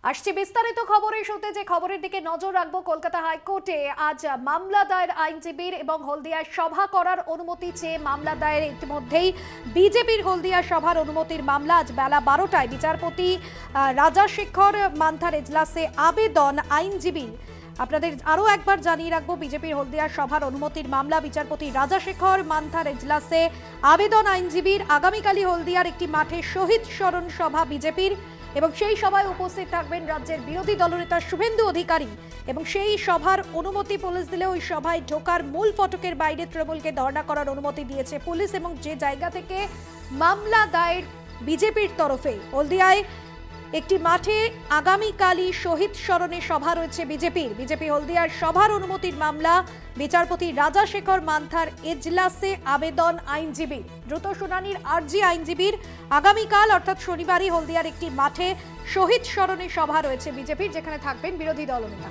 আসছে বিস্তারিত খবরের শুরুতে যে খবরের দিকে নজর রাখবো, কলকাতা হাইকোর্টে আজ মামলা দায়ের আইনজীবীর এবং হলদিয়ায় সভা করার অনুমতি চেয়ে মামলা দায়ের ইতিমধ্যেই বিজেপির হলদিয়া সভার অনুমতির মামলা আজ বেলা 12টায় বিচারপতি রাজাশেখর মান্থার এজলাসে আবেদন আইনজীবী। আপনাদের আরও একবার জানিয়ে রাখবো, বিজেপির হলদিয়া সভার অনুমতির মামলা বিচারপতি রাজাশেখর মান্থার এজলাসে আবেদন আইনজীবীর। আগামীকালই হলদিয়ার একটি মাঠে শহীদ স্মরণ সভা বিজেপির এবং সেই সভায় উপস্থিত থাকবেন রাজ্যের বিরোধী দলনেতা শুভেন্দু অধিকারী এবং সেই সভার অনুমতি পুলিশ দিলে ওই সভায় ঢোকার মূল ফটকের বাইরে তৃণমূলকে ধর্ণা করার অনুমতি দিয়েছে পুলিশ। এবং যে জায়গা থেকে মামলা দায়ের বিজেপির তরফে হলদিয়ায় একটি মাঠে আগামীকালই শহীদ স্মরণে সভা রয়েছে বিজেপি হলদিয়ার সভার অনুমতির মামলা বিচারপতি রাজাশেখর মান্থার এজলাসে আবেদন আইনজীবীর। দ্রুত শুনানির আর্জি আইনজীবীর। আগামীকাল অর্থাৎ শনিবারই হলদিয়ার একটি মাঠে শহীদ স্মরণে সভা রয়েছে বিজেপির, যেখানে থাকবেন বিরোধী দলনেতা।